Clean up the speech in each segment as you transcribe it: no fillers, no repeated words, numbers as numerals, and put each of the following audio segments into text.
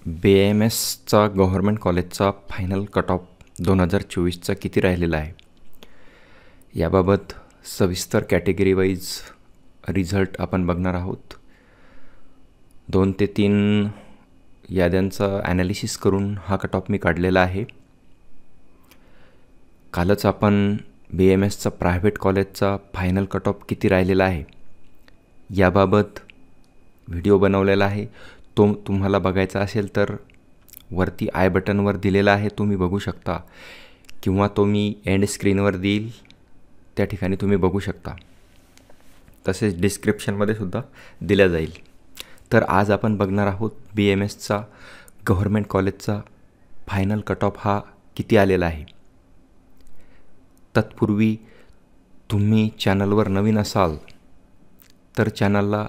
BAMSचा government कॉलेजचा final cut of 2024चा किती राहिलेला आहे याबाबत सविस्तर कॅटेगरी वाईज रिझल्ट आपण बघणार आहोत. 2 ते 3 याद्यांचा ॲनालिसिस करून हा कट ऑफ मी काढलेला आहे. कालच आपण BAMSचा प्रायव्हेट कॉलेजचा फायनल कट ऑफ किती राहिलेला आहे याबाबत व्हिडिओ बनवलेला आहे. तो तुम्हाला बघायचा असेल तर वरती आय बटनवर दिलेला आहे, तुम्ही बघू शकता, किंवा तो मी एंड स्क्रीनवर देईल त्या ठिकाणी तुम्ही बघू शकता. तसेच डिस्क्रिप्शनमध्ये सुद्धा दिल्या जाईल. तर आज आपण बघणार आहोत BAMSचा गव्हर्मेंट कॉलेजचा फायनल कट ऑफ हा किती आलेला आहे. तत्पूर्वी तुम्ही चॅनलवर नवीन असाल तर चॅनलला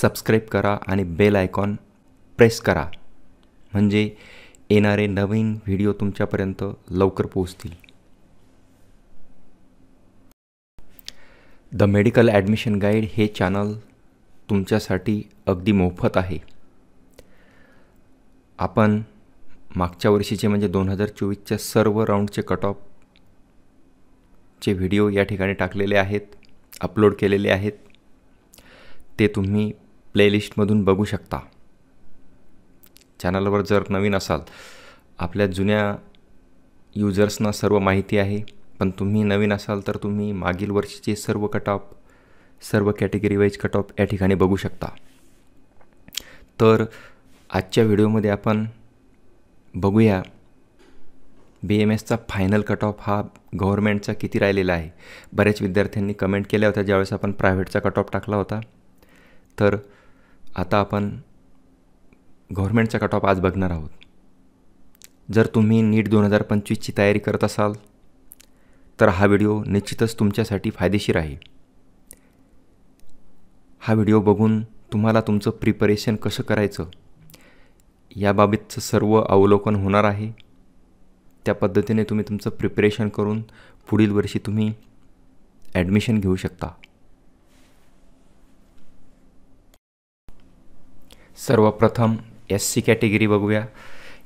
सबस्क्राईब करा आणि बेल आयकॉन प्रेस करा, म्हणजे येणारे नवीन व्हिडिओ तुमच्यापर्यंत लवकर पोहोचतील. द मेडिकल ॲडमिशन गाईड हे चॅनल तुमच्यासाठी अगदी मोफत आहे. आपण मागच्या वर्षीचे म्हणजे 2024च्या सर्व राऊंडचे कट ऑफचे व्हिडिओ या ठिकाणी टाकलेले आहेत, अपलोड केलेले आहेत. ते तुम्ही प्लेलिस्टमधून बघू शकता. चॅनलवर जर नवीन असाल, आपल्या जुन्या युजर्सना सर्व माहिती आहे, पण तुम्ही नवीन असाल तर तुम्ही मागील वर्षीचे सर्व कट ऑफ, सर्व कॅटेगरी वाईज कट ऑफ या ठिकाणी बघू शकता. तर आजच्या व्हिडिओमध्ये आपण बघूया BAMSचा फायनल कट ऑफ हा गव्हर्मेंटचा किती राहिलेला आहे. बऱ्याच विद्यार्थ्यांनी कमेंट केल्या होत्या ज्यावेळेस आपण प्रायव्हेटचा कट ऑफ टाकला होता. तर आता आपण गव्हर्मेंटचा कट ऑफ आज बघणार आहोत. जर तुम्ही नीट 2025ची तयारी करत असाल तर हा व्हिडिओ निश्चितच तुमच्यासाठी फायदेशीर आहे. हा व्हिडिओ बघून तुम्हाला तुमचं प्रिपरेशन कसं करायचं याबाबतचं सर्व अवलोकन होणार आहे. त्या पद्धतीने तुम्ही तुमचं प्रिपरेशन करून पुढील वर्षी तुम्ही ॲडमिशन घेऊ शकता. सर्वप्रथम SC कॅटेगरी बघूया.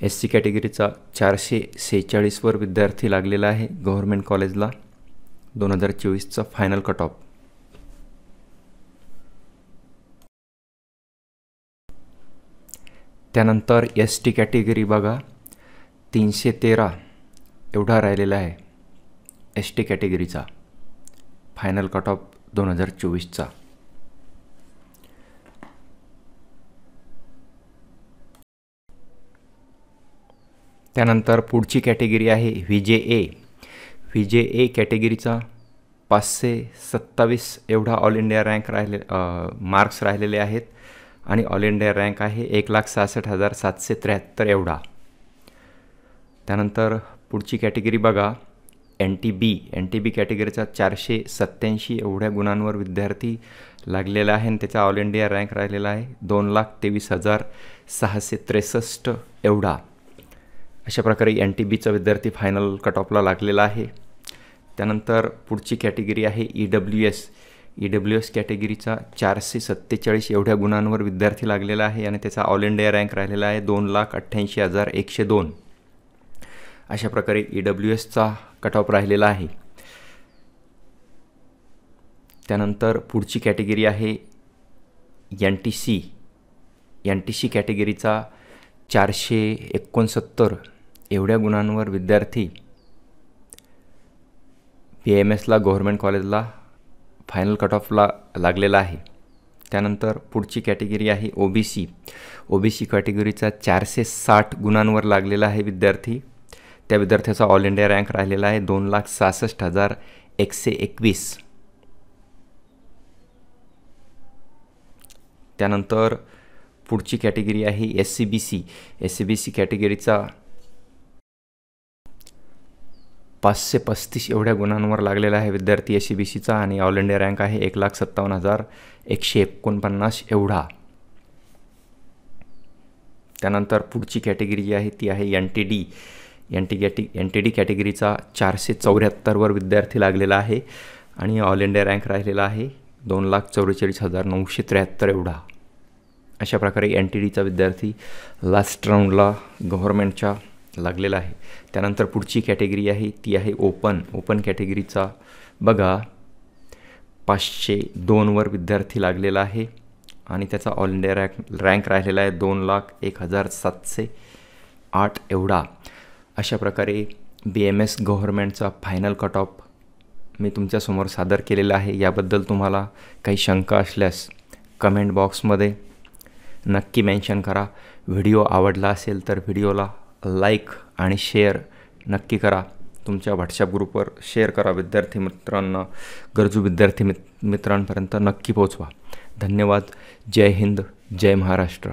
SC कॅटेगरीचा 446वर विद्यार्थी लागलेला आहे गव्हर्मेंट कॉलेजला 2024चा फायनल कट ऑफ. त्यानंतर ST कॅटेगरी बघा, 313 एवढा राहिलेला आहे ST कॅटेगरीचा फायनल कट ऑफ 2024चा. त्यानंतर पुढची कॅटेगरी आहे VJA कॅटेगरीचा 527 एवढा ऑल इंडिया रँक मार्क्स राहिलेले आहेत आणि ऑल इंडिया रँक आहे 1,66,773 एवढा. त्यानंतर पुढची कॅटेगरी बघा NTB कॅटेगरीचा 487 एवढ्या गुणांवर विद्यार्थी लागलेला आहे आणि त्याचा ऑल इंडिया रँक राहिलेला आहे 2,23,663 एवढा. अशा प्रकारे NTBचा विद्यार्थी फायनल कट ऑफला लागलेला आहे. त्यानंतर पुढची कॅटेगरी आहे EWS कॅटेगरीचा 447 एवढ्या गुणांवर विद्यार्थी लागलेला आहे आणि त्याचा ऑल इंडिया रँक राहिलेला आहे 2,88,102. अशा प्रकारे EWSचा कट ऑफ राहिलेला आहे. त्यानंतर पुढची कॅटेगरी आहे NTC कॅटेगरीचा 469 एवढ्या गुणांवर विद्यार्थी BAMSला गव्हर्मेंट कॉलेजला फायनल कट ऑफला लागलेला आहे. त्यानंतर पुढची कॅटेगरी आहे OBC कॅटेगरीचा 460 गुणांवर लागलेला आहे विद्यार्थी. त्या विद्यार्थ्याचा ऑल इंडिया रँक राहिलेला आहे 2,66,121. त्यानंतर पुढची कॅटेगरी आहे SCBC कॅटेगरीचा 535 एवढ्या गुणांवर लागलेला आहे विद्यार्थी SCBCचा आणि ऑल इंडिया रँक आहे 1,57,149 एवढा. त्यानंतर पुढची कॅटेगरी जी आहे ती आहे NTD कॅटेगरीचा 474वर विद्यार्थी लागलेला आहे आणि ऑल इंडिया रँक राहिलेला आहे 2,44,973 एवढा. अशा प्रकारे एन टी डीचा विद्यार्थी लास्ट राऊंडला गव्हर्मेंटच्या लागलेला आहे. त्यानंतर पुढची कॅटेगरी आहे ती आहे ओपन कॅटेगरीचा बघा 502वर विद्यार्थी लागलेला आहे आणि त्याचा ऑल इंडिया रँक राहिलेला आहे 2,01,708 एवढा. अशा प्रकारे BMS गव्हर्मेंटचा फायनल कट ऑफ मी तुमच्यासमोर सादर केलेला आहे. याबद्दल तुम्हाला काही शंका असल्यास कमेंट बॉक्समध्ये नक्की मेन्शन करा. व्हिडिओ आवडला असेल तर व्हिडिओला लाईक आणि शेअर नक्की करा. तुमच्या व्हॉट्सॲप ग्रुपवर शेअर करा. विद्यार्थी मित्रांना, गरजू विद्यार्थी मित्रांपर्यंत नक्की पोहोचवा. धन्यवाद. जय हिंद, जय महाराष्ट्र.